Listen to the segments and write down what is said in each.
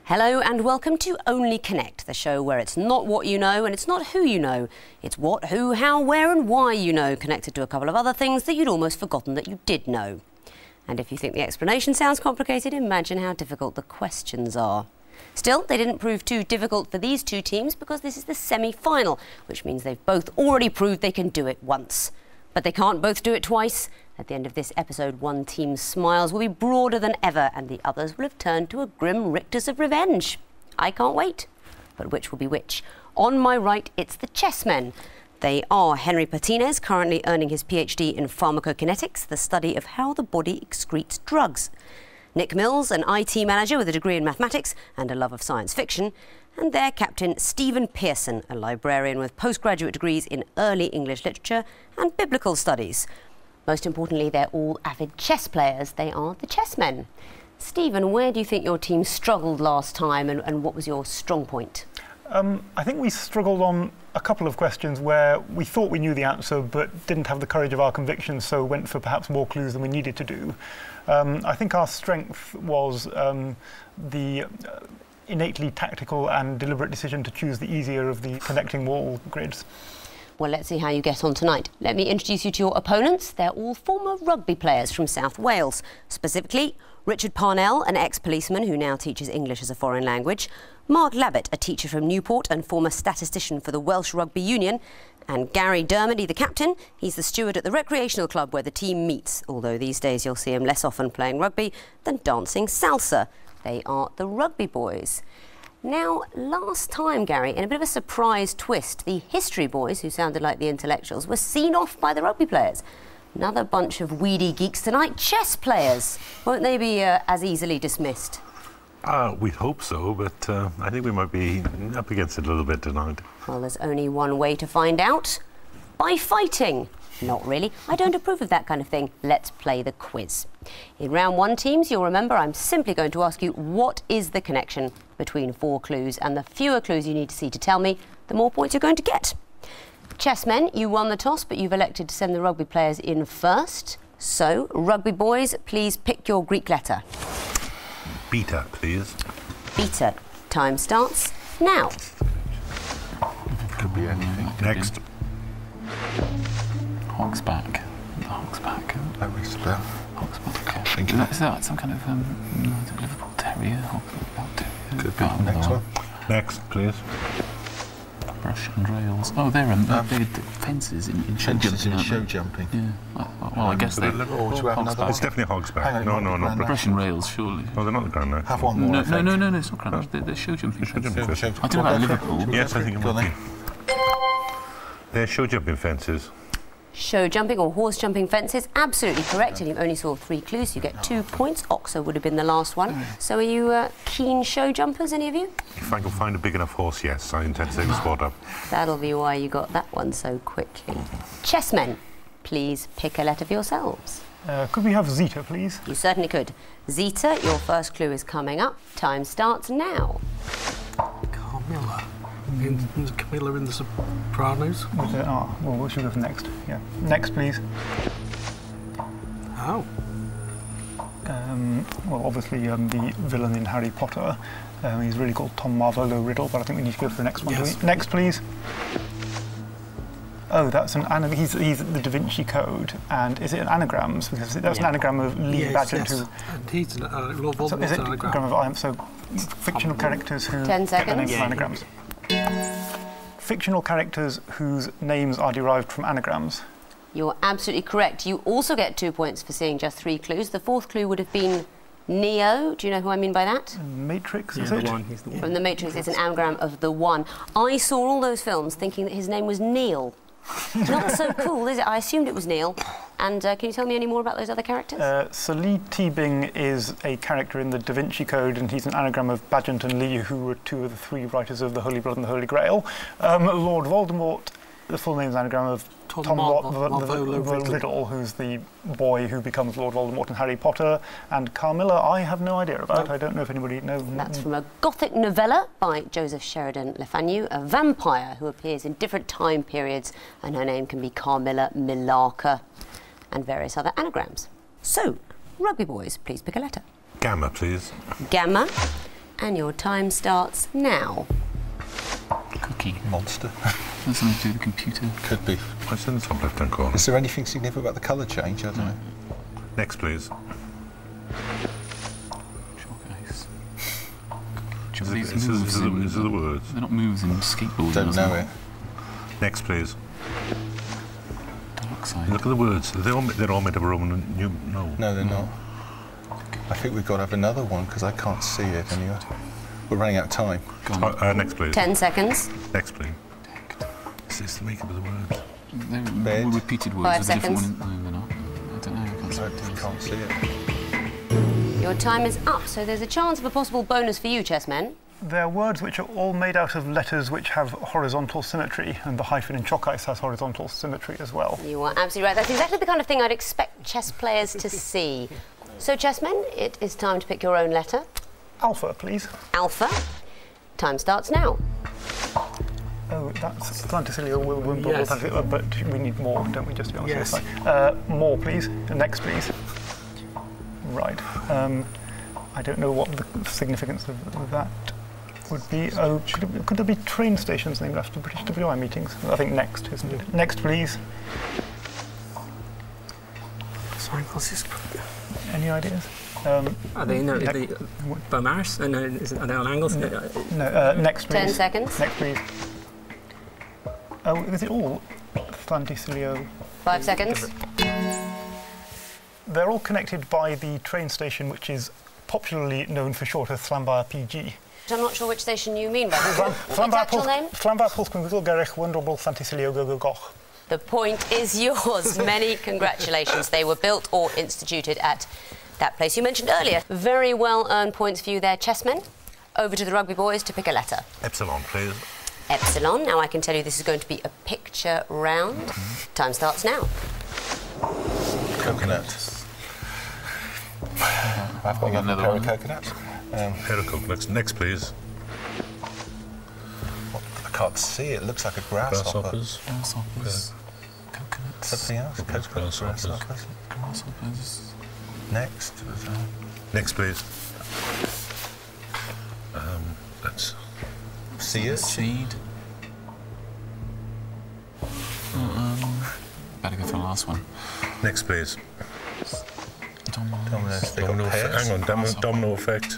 Hello and welcome to Only Connect, the show where it's not what you know and it's not who you know. It's what, who, how, where and why you know, connected to a couple of other things that you'd almost forgotten that you did know. And if you think the explanation sounds complicated, imagine how difficult the questions are. Still, they didn't prove too difficult for these two teams because this is the semi-final, which means they've both already proved they can do it once. But they can't both do it twice. At the end of this episode, one team's smiles will be broader than ever and the others will have turned to a grim rictus of revenge. I can't wait. But which will be which? On my right, it's the chessmen. They are Henry Patines, currently earning his PhD in pharmacokinetics, the study of how the body excretes drugs. Nick Mills, an IT manager with a degree in mathematics and a love of science fiction. And their captain, Stephen Pearson, a librarian with postgraduate degrees in early English literature and biblical studies. Most importantly, they're all avid chess players. They are the chessmen. Stephen, where do you think your team struggled last time and what was your strong point? I think we struggled on a couple of questions where we thought we knew the answer but didn't have the courage of our convictions, so went for perhaps more clues than we needed to do. I think our strength was the innately tactical and deliberate decision to choose the easier of the connecting wall grids. Well, let's see how you get on tonight. Let me introduce you to your opponents. They're all former rugby players from South Wales. Specifically, Richard Parnell, an ex-policeman who now teaches English as a foreign language, Mark Labbett, a teacher from Newport and former statistician for the Welsh Rugby Union, and Gary Dermody, the captain. He's the steward at the recreational club where the team meets, although these days you'll see him less often playing rugby than dancing salsa. They are the Rugby Boys. Now, last time, Gary, in a bit of a surprise twist, the History Boys, who sounded like the intellectuals, were seen off by the rugby players. Another bunch of weedy geeks tonight, chess players. Won't they be as easily dismissed? We'd hope so, but I think we might be up against it a little bit tonight. Well, there's only one way to find out. By fighting. Not really. I don't approve of that kind of thing. Let's play the quiz. In round one, teams, you'll remember I'm simply going to ask you what is the connection between 4 clues, and the fewer clues you need to see to tell me, the more points you're going to get. Chessmen, you won the toss, but you've elected to send the rugby players in first. So, Rugby Boys, please pick your Greek letter. Beta, please. Beta. Time starts now. Could be anything. Next. Hog's back. The hog's back. That rings a bell. Hog's back. Is that some kind of Liverpool Terrier? Hog's terrier. Could be. Next one. Next, please. Brush and rails. Oh, they're fences in show jumping. Show jumping. Yeah. Well, I guess they're hog's back. It's definitely hog's back. No, Brush and rails, surely. Oh, they're not the ground now. Have one more. No, it's not ground. They're show jumping. Show jumping fences. I don't know about Liverpool. Yes, I think it might be. They're show jumping fences. Show jumping or horse jumping fences, absolutely correct, and you only saw 3 clues, you get 2 points. Oxo would have been the last one. So are you keen show jumpers, any of you? If I can find a big enough horse, yes, I intend to take the spot up. That'll be why you got that one so quickly. Chessmen, please pick a letter for yourselves. Could we have Zeta, please? You certainly could. Zeta, your first clue is coming up. Time starts now. Carmilla. Camilla in The Sopranos. Well, what should we go for next? Yeah. Next, please. Oh. Well, obviously, the villain in Harry Potter. He's really called Tom Marvolo Riddle, but I think we need to go for the next one. Yes. Next, please. Oh, that's an anagram. He's the Da Vinci Code, and is it an anagrams? Because that's an anagram of Lee Badgett, who. And he's Lord Voldemort's an anagram of so fictional characters who 10 get their seconds. names from anagrams. Fictional characters whose names are derived from anagrams. You're absolutely correct. You also get 2 points for seeing just 3 clues. The 4th clue would have been Neo. Do you know who I mean by that? Matrix, is the it? one. He's the one. From The Matrix, it's an anagram of the One. I saw all those films thinking that his name was Neil. Not so cool, is it? I assumed it was Neil. And can you tell me any more about those other characters? Salee Teabing is a character in the Da Vinci Code, and he's an anagram of Badgett and Lee, who were 2 of the 3 writers of the Holy Blood and the Holy Grail. Lord Voldemort, the full name's anagram of Tom Marvolo Riddle, who's the boy who becomes Lord Voldemort in Harry Potter. And Carmilla, I have no idea about. I don't know if anybody knows. That's from a Gothic novella by Joseph Sheridan Le Fanu, a vampire who appears in different time periods, and her name can be Carmilla Millarca, and various other anagrams. So, Rugby Boys, please pick a letter. Gamma, please. Gamma. And your time starts now. Cookie. Monster. That's something to do with the computer. Could be. What's in the top left-hand corner? Is there anything significant about the colour change? I don't know. Next, please. Chalk ice. Is These it moves in- the words? They're not moves in skateboarding. Don't are know they? it. Next, please. Dark side. Look at the words. They're all made of Roman. No. No, they're not. I think we've got to have another one because I can't see it anyway. We're running out of time. Go on. Next, please. 10 seconds. Next, please. Is this the makeup of the words? They're Bed. all repeated words. 5 There's a different seconds. one. No, they're not. I don't know. I can't see I it. can't see it. Your time is up, so there's a chance of a possible bonus for you, chessmen. They're words which are all made out of letters which have horizontal symmetry, and the hyphen in chalk ice has horizontal symmetry as well. You are absolutely right. That's exactly the kind of thing I'd expect chess players to see. So, chessmen, it is time to pick your own letter. Alpha, please. Alpha. Time starts now. Oh, that's Planticilio, Wimbledon, Yes. but we need more, don't we, just to be on the Yes. safe side? More, please. Next, please. Right. I don't know what the significance of that would be. Oh, could there be train stations named after British WI meetings? I think next, isn't it? Next, please. Sorry, what's this? Any ideas? Are they no, Ne- the Beaumaris? And are they on angles? No, next, please. 10 seconds. Next, please. Oh, is it all Planticilio? 5 seconds. They're all connected by the train station, which is popularly known for short as Llanfair PG. I'm not sure which station you mean by that. Its actual name? Llanfair Pwllgwyngyl Gerich Wonderful Planticilio Gogo Goch. The point is yours. Many congratulations. They were built or instituted at that place you mentioned earlier. Very well earned points for you there, chessmen. Over to the rugby boys to pick a letter. Epsilon, please. Epsilon. Now I can tell you this is going to be a picture round. Time starts now. Coconut. I've got Another another pair one. of coconuts. Pair of coconuts. Next, please. I can't see it. It looks like a grasshopper. Grasshoppers. Grasshoppers. Coconuts. Something else? Coconuts, Grasshoppers. grasshoppers. Grasshoppers. Next. Next, please. That's Sears. Seed. Better go for the last one. next, please. Dominoes. They got Domino effect. pairs. Hang on, domino effect.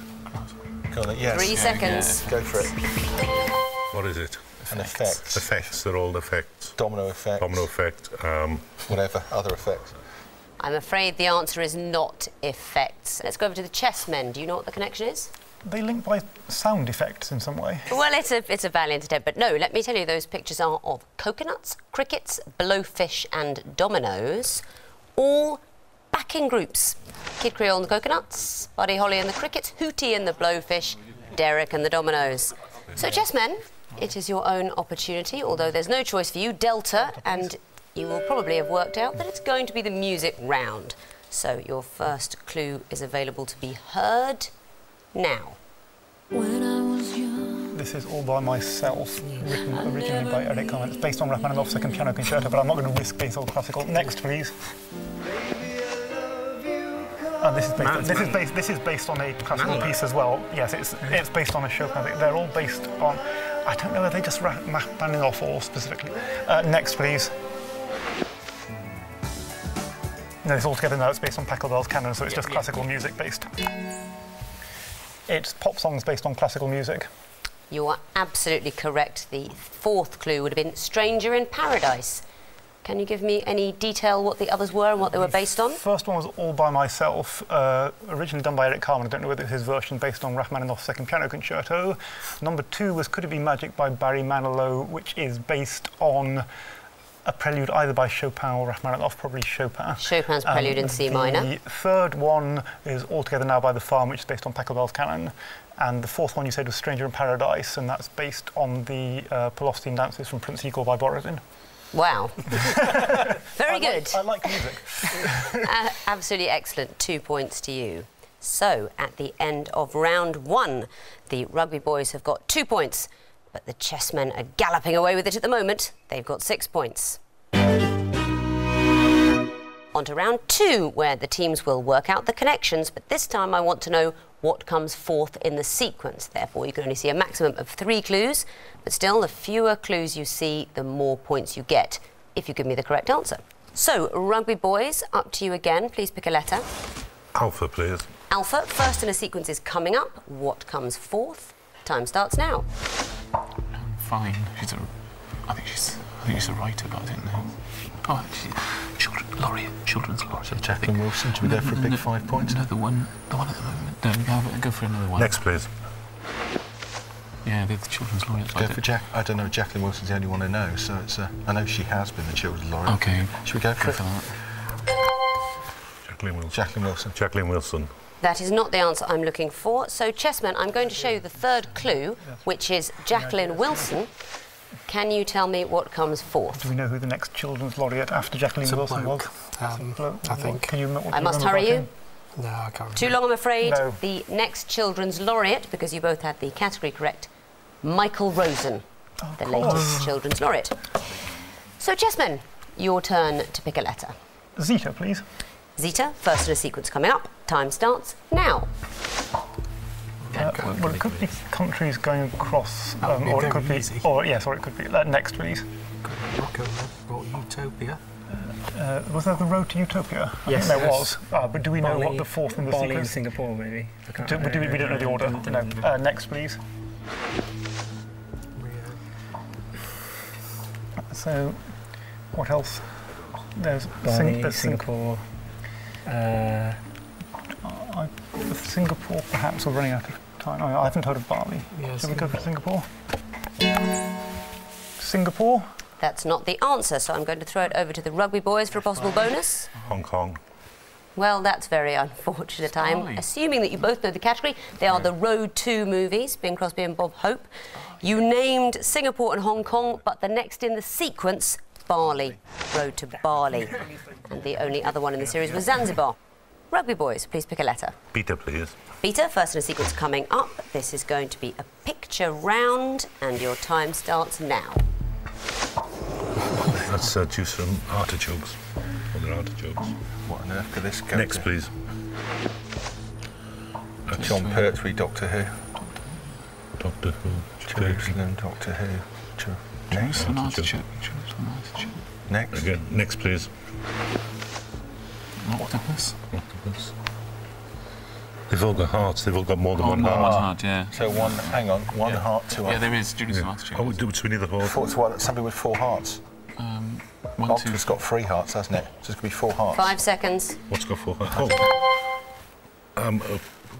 Go on, yes. 3 seconds. Go for it. What is it? An effect. Effects. They're all effects. Domino effect. Domino effect. Whatever. Other effects. I'm afraid the answer is not effects. Let's go over to the chessmen. Do you know what the connection is? They link by sound effects in some way. Well, it's a valiant attempt, but no, let me tell you, those pictures are of coconuts, crickets, blowfish and dominoes, all backing groups. Kid Creole and the coconuts, Buddy Holly and the crickets, Hootie and the blowfish, Derek and the dominoes. So, chessmen, it is your own opportunity, although there's no choice for you, Delta, and you will probably have worked out that it's going to be the music round. So your first clue is available to be heard now. This is All By Myself, written originally by Eric Carmen. It's based on Rachmaninoff's Second Piano Concerto, but I'm not going to risk being so classical. Next, please. And this is based on a classical piece as well. Yes, it's based on a Chopin. They're all based on. I don't know. Are they just Rachmaninoff or specifically? Next, please. No, it's all together now. It's based on Pachelbel's canon, so it's just classical music based. It's pop songs based on classical music. You are absolutely correct. The fourth clue would have been Stranger in Paradise. Can you give me any detail what the others were and what they were based on? First one was All By Myself, originally done by Eric Carmen. I don't know whether it's his version based on Rachmaninoff's Second Piano Concerto. Number 2 was Could It Be Magic by Barry Manilow, which is based on a prelude either by Chopin or Rachmaninoff, probably Chopin. Chopin's Prelude in C minor. The third one is All Together Now by The Farm, which is based on Pachelbel's canon. And the fourth one you said was Stranger in Paradise, and that's based on the Pelostine dances from Prince Igor by Borodin. Wow. Very good. I like music. Absolutely excellent. 2 points to you. So, at the end of round 1, the rugby boys have got 2 points, but the chessmen are galloping away with it at the moment. They've got 6 points. On On to round 2, where the teams will work out the connections, but this time I want to know what comes fourth in the sequence. Therefore, you can only see a maximum of 3 clues, but still, the fewer clues you see, the more points you get, if you give me the correct answer. So, rugby boys, up to you again. Please pick a letter. Alpha, please. Alpha, first in a sequence is coming up. What comes fourth? Time starts now. Fine. I think she's a writer, but I don't know. Oh, children's laureate. So Jacqueline Wilson, should we go for a big 5 points? No, the one at the moment. No, go for another one. Next, please. Yeah, they're the children's laureate. Go for I don't know, Jacqueline Wilson's the only one I know, so it's I know she has been the children's laureate. Okay. Should we go for that? Jacqueline Wilson. Jacqueline Wilson. Jacqueline Wilson. That is not the answer I'm looking for. So, Chessman, I'm going to show you the third clue, which is Jacqueline Wilson. Can you tell me what comes fourth? Do we know who the next children's laureate after Jacqueline It's a Wilson bloke, was? I think. Can you, I must hurry you. No, I can't remember. Too long, I'm afraid. No. The next children's laureate, because you both had the category correct, Michael Rosen, the latest children's laureate. So, Chessman, your turn to pick a letter. Zeta, please. Zeta, first in a sequence coming up. Time starts now. Well, it could be countries going across, That would be or it very could be, easy. or yes, or it could be next, please. Rocco brought Utopia. Was there the Road to Utopia? I Yes, think there yes. was. But do we know Bali- what the fourth in the Bali sequence? and Singapore, maybe. I can't We don't know the order. No. Next, please. So, what else? There's Bali, there's Singapore. with Singapore, perhaps we're running out of time. I haven't heard of Bali. Yeah, Shall we go for Singapore? Singapore? That's not the answer, so I'm going to throw it over to the rugby boys for a possible bonus. Hong Kong. Well, that's very unfortunate. I'm Bali. assuming that you both know the category. They are the Road 2 movies, Bing Crosby and Bob Hope. You named Singapore and Hong Kong, but the next in the sequence, Bali. Road to Bali. And the only other one in the series was Zanzibar. Rugby boys, please pick a letter. Beta, please. Beta, first in a sequence coming up. This is going to be a picture round, and your time starts now. That's juice from artichokes. Well, they're artichokes. What on earth could this go Next, to? please. John Pertwee, Doctor Who. Doctor Who. Jerusalem, Doctor Who. Next. An artichoke. An artichoke. Next. Again, next, please. Octopus. Octopus. They've all got hearts. They've all got more than one One heart. heart, yeah. So hang on, one heart, two Yeah, hearts. there is. Jerusalem artichoke. Oh, do we need the whole? Somebody with 4 hearts. 1, 2. Octopus got 3 hearts, hasn't it? So it's going to be 4 hearts. 5 seconds. What's got 4 hearts? Oh.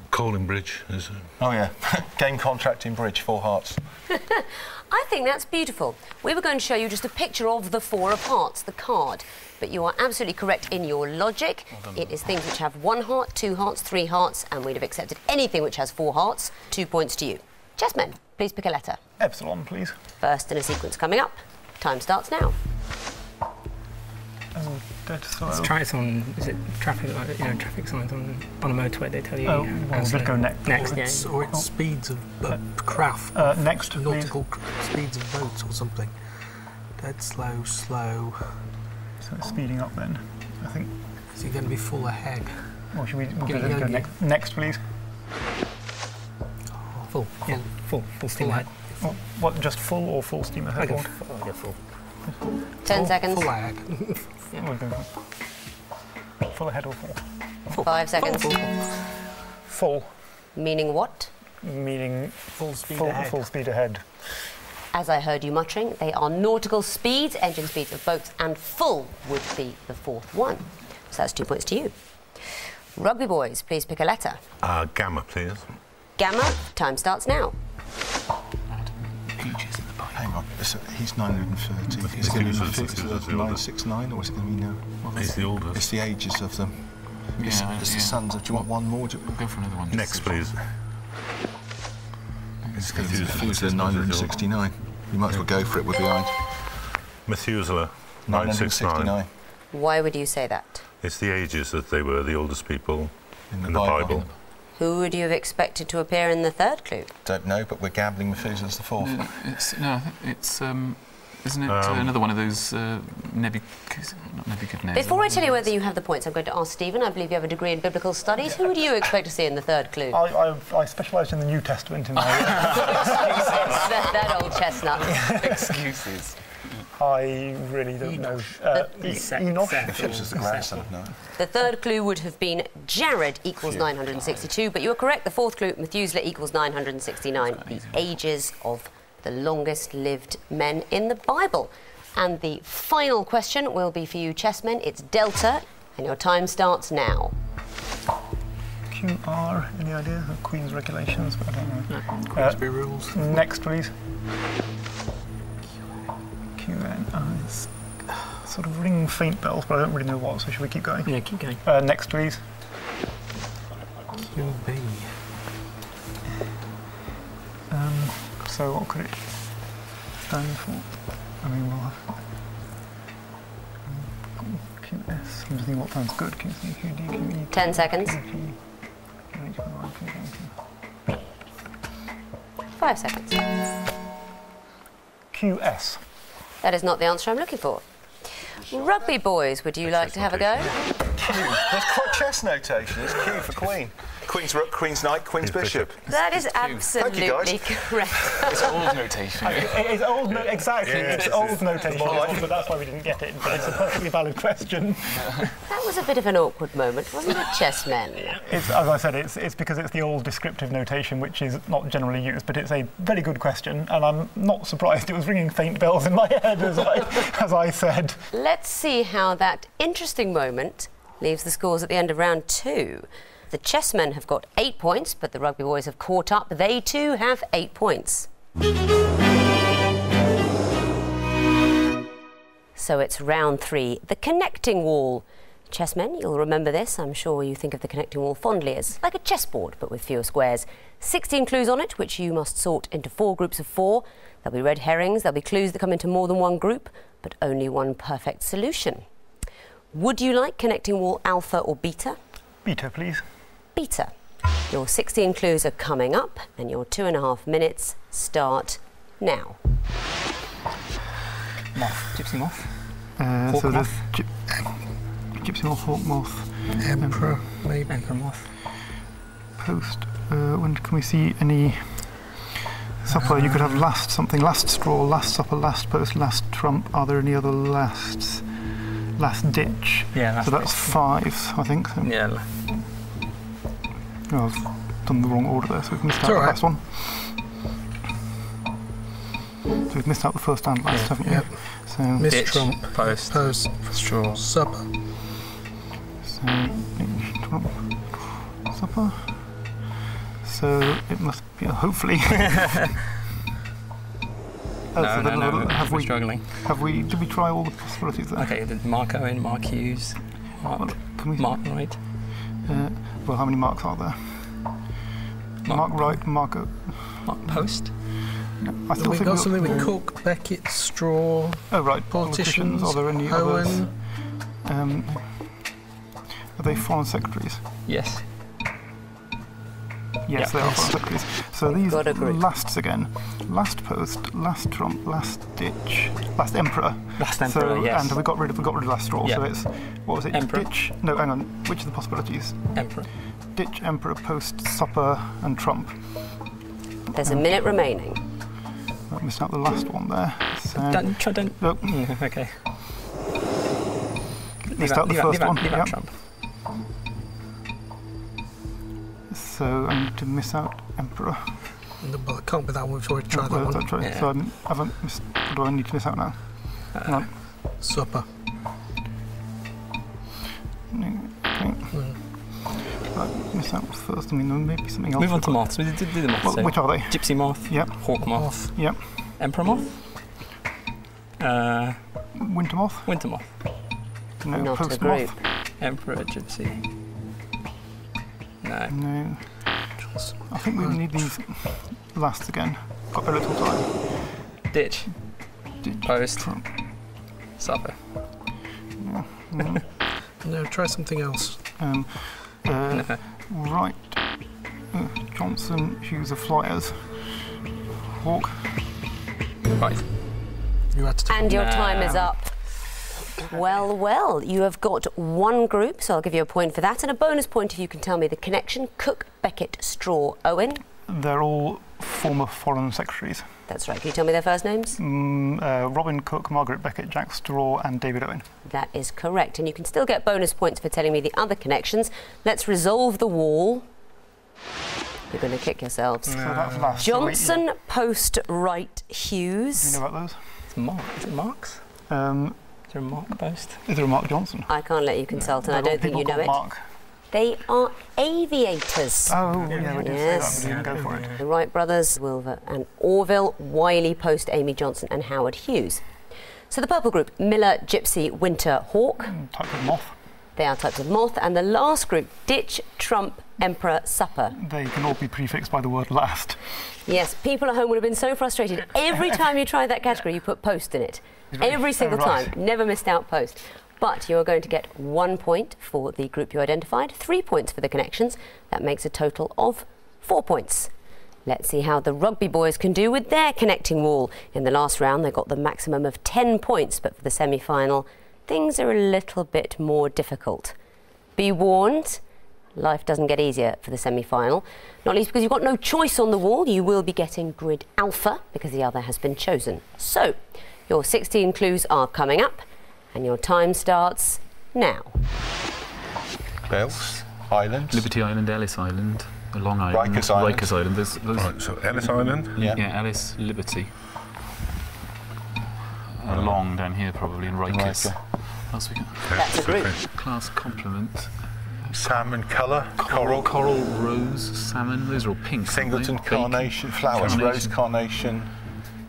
Colin Bridge is. Oh yeah, game contract in bridge, 4 hearts. I think that's beautiful. We were going to show you just a picture of the 4 of hearts, the card. But you are absolutely correct in your logic. It is things which have 1 heart, 2 hearts, 3 hearts, and we'd have accepted anything which has 4 hearts. 2 points to you. Chessmen, please pick a letter. Epsilon, please. First in a sequence coming up. Time starts now. Dead slow. Let's try it on, is it traffic, traffic signs on a motorway, they tell you. Oh, how well, slow. we'll go next. Next, Or it's speeds of craft. Next, please. nautical speeds of boats or something. Dead slow. So it's speeding up then, I think. Is it going to be full ahead? Or should we Yeah, go yeah. next, please? Full, yeah, full steam ahead. Oh, what, just full or full steam I ahead? go Or- full. 10 seconds. Full ahead. We'll go full ahead or full? 5 seconds. Full, Meaning what? meaning Full speed full, ahead. full speed ahead. As I heard you muttering, they are nautical speeds, engine speeds of boats, and full would be the 4th one. So that's 2 points to you. Rugby boys, please pick a letter. Gamma, please. Gamma, time starts now. Peaches in the bike. Hang on, he's 930. Is it going to be 969 or is it going to be no? He's the oldest. It's the ages of them. It's Yeah, the yeah. sons of. Do you want one more? We'll go for another one. Next, please. It's going to be Methuselah 969. You might as well go for it. We're behind. Methuselah, 969. 969 Why would you say that? It's the ages that they were the oldest people in the in the Bible. Who would you have expected to appear in the third clue? Don't know, but we're gambling Methuselah's the 4th. It's Isn't it another one of those Nebuchadnezzar? Before I tell you whether you have the points, I'm going to ask Stephen. I believe you have a degree in biblical studies. Who do you expect to see in the third clue? I specialise in the New Testament in my... that old chestnut. Excuses. I really don't know. Enoch? If it was the grandson of Noah. The third clue would have been Jared equals 962, but you were correct. The fourth clue, Methuselah equals 969. The ages of the longest-lived men in the Bible. And the final question will be for you chessmen. It's Delta, and your time starts now. QR, any idea? Queen's regulations, but I don't know. No, Queensbury rules. Next, please. QN. It's sort of ringing faint bells, but I don't really know what, so should we keep going? Yeah, keep going. Next, please. QB. So what could it stand for? I mean, we'll have... QS. I'm just thinking what sounds good. QC, QD, QE... 10 seconds. 5 seconds. QS. That is not the answer I'm looking for. Rugby boys, would you like to have a go? Q. That's quite chess notation. It's Q for Queen. Queen's Rook, Queen's Knight, Queen's Bishop. That is Thank you, absolutely guys. correct. It's old notation. It's old, exactly. Yeah, it's old notation, but that's why we didn't get it. But it's a perfectly valid question. That was a bit of an awkward moment, wasn't it, chessmen? It's, as I said, it's because it's the old descriptive notation, which is not generally used, but it's a very good question, and I'm not surprised. It was ringing faint bells in my head, as I said. Let's see how that interesting moment leaves the scores at the end of round 2. The chessmen have got 8 points, but the rugby boys have caught up. They too have 8 points. So it's round 3, the connecting wall. Chessmen, you'll remember this. I'm sure you think of the connecting wall fondly as like a chessboard, but with fewer squares. 16 clues on it, which you must sort into 4 groups of 4. There'll be red herrings, there'll be clues that come into more than one group, but only one perfect solution. Would you like connecting wall alpha or beta? Beta, please. Beta. Your 16 clues are coming up, and your 2.5 minutes start now. Moth. Gypsy moth. So moth. there's Gypsy moth, hawk moth, Emperor, maybe. Emperor moth. post. When can we see any supper? You could have last something, last straw, last supper, last post, last trump. Are there any other lasts? Last ditch. Yeah, last so that's ditch. 5, I think. So. Yeah. Oh, I've done the wrong order there, so we've missed out the all right. last one. So we've missed out the first and last, haven't we? Yep. So, Miss Ditch, Trump, post, Post, straw. Supper. so trump, supper. So it must be, hopefully. No, Have we're we? struggling. Did we try all the possibilities there? Okay, did Mark Owen, Mark Hughes, Well, can we? Mark Wright. Well, how many marks are there? Mark Wright, Mark. Mark Post. I still We've think got something with Cook, Beckett, Straw, Oh right, politicians, Are there any others? Owen. Are they foreign secretaries? Yes. Yes, Yeah. they are foreign secretaries. So these Got a group. lasts again. Last post, last trump, last ditch, last emperor. Last Emperor, So, yes. and we got rid of last straw. Yeah. So it's what was it? Emperor. Ditch. No, hang on. Which are the possibilities? Emperor. Ditch, emperor, post, supper, and trump. There's a minute remaining. I missed out the last one there. So Don't. no, Okay. missed out the first one. Leave out Yep. Trump. So I need to miss out emperor. But it can't be that one. We've already tried that one. That's right. Yeah. So I haven't missed. What do I need to miss out now? Hang on. Supper. Okay. Right, miss out first. I mean, there may be something else. Move on to moths. We did the moths. Well, so which are they? Gypsy moth. Yep. Hawk moth. Moth. Yep. Emperor moth. Winter moth. Winter moth. No. Not a Post group. moth. Emperor gypsy. No. No. I think we need these lasts again. Got very little time. Ditch. Ditch, Post. trump. Supper. No, try something else. Right. Johnson, Hughes of Flyers. Hawk. Right. You had to take And your time is up. Well, well, you have got one group, so I'll give you a point for that, and a bonus point if you can tell me the connection. Cook, Beckett, Straw, Owen. They're all former foreign secretaries. That's right. Can you tell me their first names? Robin Cook, Margaret Beckett, Jack Straw and David Owen. That is correct, and you can still get bonus points for telling me the other connections. Let's resolve the wall. You're going to kick yourselves. So that's last. Johnson, Post, Wright, Do Hughes. you know about those? It's Mark. Is it Mark's? Is there a Mark Post? Is there a Mark Johnson? I can't let you consult, and I don't think you know it. Mark. They are aviators. Oh, yeah, we did Yes. say that, but we didn't go for it. The Wright brothers, Wilver and Orville, Wiley, Post, Amy Johnson and Howard Hughes. So the purple group, Miller, Gypsy, Winter, Hawk. Type of moth. They are types of moth. And the last group, Ditch, Trump, Emperor, Supper. They can all be prefixed by the word last. Yes, people at home would have been so frustrated. Every time you tried that category, you put Post in it. Every single time. Never missed out Post. But you are going to get 1 point for the group you identified, 3 points for the connections. That makes a total of 4 points. Let's see how the rugby boys can do with their connecting wall. In the last round, they got the maximum of 10 points, but for the semi-final, things are a little bit more difficult. Be warned, life doesn't get easier for the semi-final. Not least because you've got no choice on the wall. You will be getting grid alpha because the other has been chosen. So, your 16 clues are coming up. And your time starts now. Bells, Islands. Liberty Island, Ellis Island, Long Island, Rikers Island. Rikers Island. There's Right, so Ellis Island. Yeah. yeah, Ellis, Liberty. Long down here probably, and Rikers. Riker. What else we got? That's a group. Class complement. Salmon colour, Coral, coral, rose, salmon. Those are all pink. aren't they? singleton, Bacon. carnation, flowers, rose, carnation.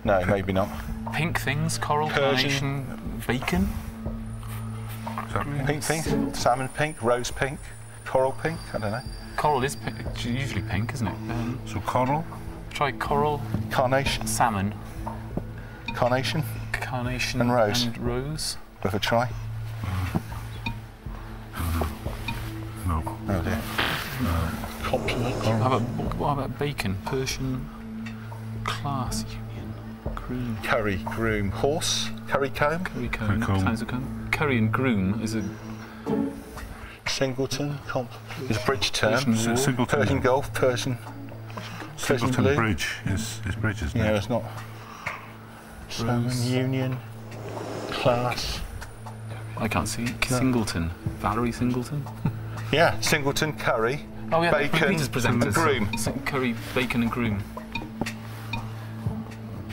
No, maybe not. Pink things, coral, Persian. carnation, bacon. Pink thing, salmon pink, rose pink, coral pink, I don't know. Coral is pink, it's usually pink, isn't it? So coral. Try coral, Carnation, salmon, carnation, carnation, And rose. And rose. worth a try. No. Oh dear. Compliment. What about bacon? Persian, class, union, groom. Curry, groom, horse, curry comb, Curry comb. Comb. Sounds like comb. Curry and groom is a singleton, is a bridge term. Persian wall. Singleton. Persian Gulf, Persian Singleton blue. Bridge is bridge, isn't Yeah, it? it's not. Salmon, Rose. union, class. I can't see. Singleton. Valerie Singleton. Yeah, singleton, curry, Oh yeah, bacon, Peter's presenters. and groom. Curry, bacon and groom.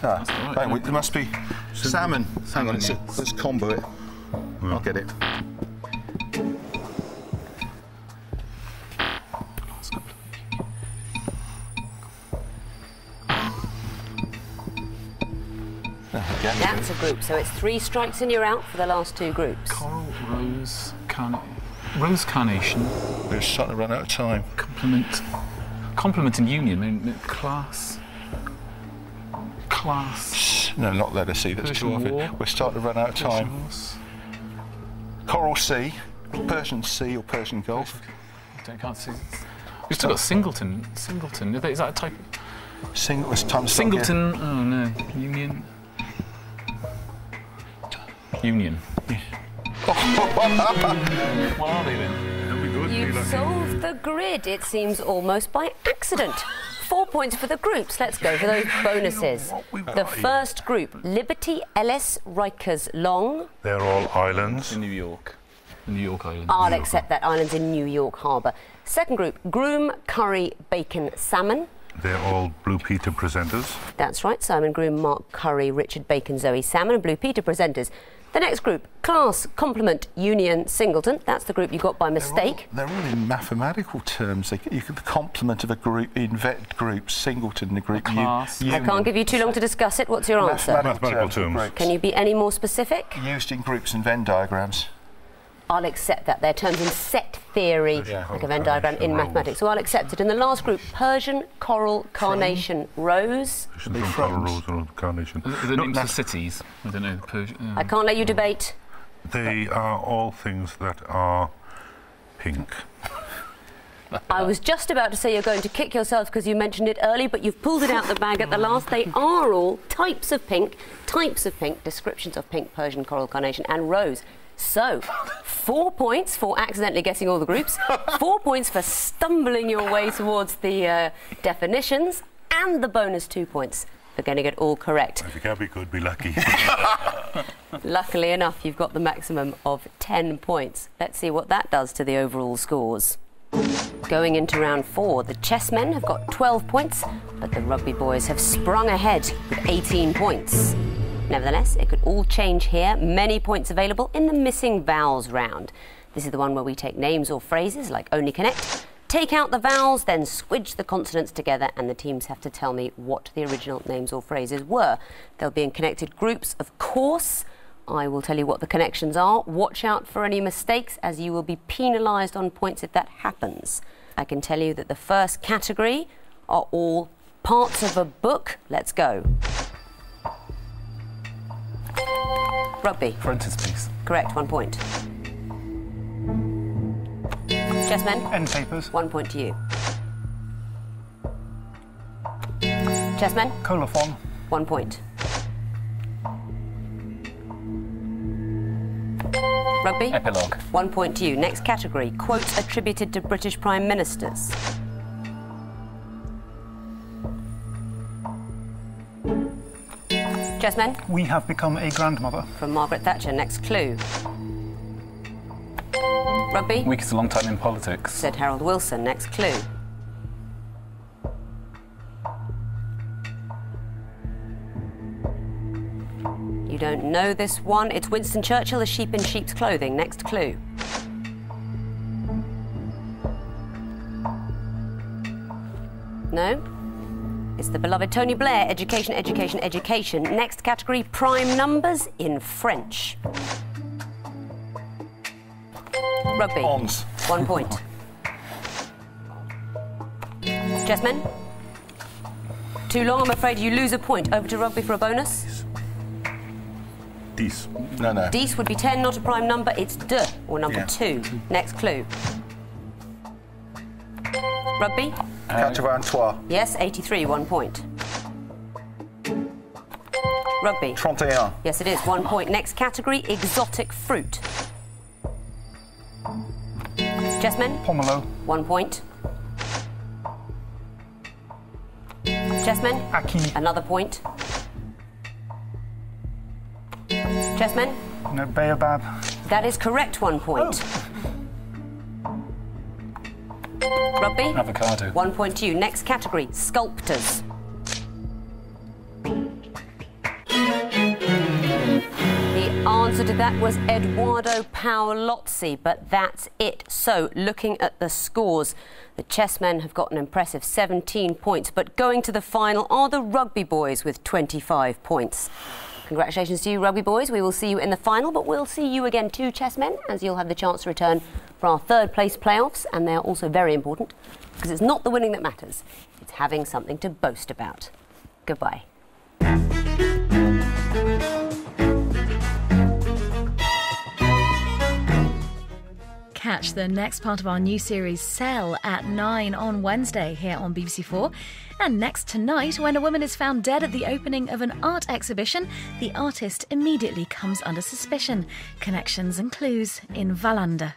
Ah, all right, hang on, yeah. it must be salmon. Hang on, Salmon, let's combo it. I'll get it. That's a group, so it's 3 strikes and you're out for the last 2 groups. Coral, rose carnation, We're starting to run out of time. complement and union. I mean, class. No, not letter C, that's Persian two of War. it. We're starting to run out of Persian time. horse. Coral Sea, Persian Sea or Persian Gulf. I can't see. We've still got singleton. Singleton. Is that a type? It's time to stop here. Singleton. Oh no. Union. Union. What are they then? That'd be good. You've solved the grid, it seems almost by accident. 4 points for the groups. Let's go for those bonuses. The first group, Liberty, Ellis, Rikers, Long. They're all islands. In New York. The New York Island. I'll accept that, islands in New York Harbour. Second group, Groom, Curry, Bacon, Salmon. They're all Blue Peter presenters. That's right, Simon Groom, Mark Curry, Richard Bacon, Zoe Salmon and Blue Peter presenters. The next group, Class, Complement, Union, Singleton. That's the group you got by mistake. They're all in mathematical terms. You could the complement of a group in vet groups, singleton, the group. class. I can't give you too long to discuss it. What's your answer? Mathematical terms. groups. Can you be any more specific? Used in groups and Venn diagrams. I'll accept that. They're terms in set theory, Yeah. like a Venn diagram in mathematics. So I'll accept it. And the last group, Persian, Coral, Carnation, Rose. Shouldn't be friends. Coral Rose or Carnation. Are the names of cities? I don't know. I can't let you debate. They are all things that are pink. I was just about to say you're going to kick yourself because you mentioned it early, but you've pulled it out the bag at the last. They are all types of pink, descriptions of pink, Persian, coral, carnation and rose. So, 4 points for accidentally guessing all the groups, 4 points for stumbling your way towards the definitions, and the bonus 2 points for getting it all correct. If you can't be good, be lucky. Luckily enough, you've got the maximum of 10 points. Let's see what that does to the overall scores. Going into round 4, the chessmen have got 12 points, but the rugby boys have sprung ahead with 18 points. Nevertheless, it could all change here. Many points available in the missing vowels round. This is the one where we take names or phrases like only connect, take out the vowels, then squidge the consonants together, and the teams have to tell me what the original names or phrases were. They'll be in connected groups, of course. I will tell you what the connections are. Watch out for any mistakes, as you will be penalised on points if that happens. I can tell you that the first category are all parts of a book. Let's go. Rugby. Frontispiece. Correct, 1 point. Chessmen. End papers. 1 point to you. Chessmen. Colophon. 1 point. Rugby. Epilogue. 1 point to you. Next category, quotes attributed to British Prime Ministers. Chessmen. We have become a grandmother. From Margaret Thatcher. Next clue. Rugby. Weakest a long time in politics. Said Harold Wilson. Next clue. You don't know this one. It's Winston Churchill, a sheep in sheep's clothing. Next clue. No? It's the beloved Tony Blair, education, education, education. Next category, prime numbers in French. Rugby. 1 point. Chessmen. Too long, I'm afraid you lose a point. Over to rugby for a bonus. Dix. No. 10 would be 10, not a prime number. It's deux, or number 2. Next clue. Rugby. 83. Yes, 83, 1 point. Rugby. 31. Yes, it is, 1 point. Next category, exotic fruit. Chessmen. Pomelo. 1 point. Chessmen. Aki. Another point. Chessmen. No, baobab. That is correct, 1 point. Rugby. Avocado. 1 point to you. Next category, sculptors. The answer to that was Eduardo Paolozzi, but that's it. So, looking at the scores, the chessmen have got an impressive 17 points, but going to the final are the rugby boys with 25 points. Congratulations to you, rugby boys. We will see you in the final, but we'll see you again too, chessmen, as you'll have the chance to return for our third place playoffs, and they're also very important, because it's not the winning that matters, it's having something to boast about. Goodbye. Catch the next part of our new series Cell at 9 on Wednesday here on BBC4. And next tonight, when a woman is found dead at the opening of an art exhibition, the artist immediately comes under suspicion. Connections and clues in Wallander.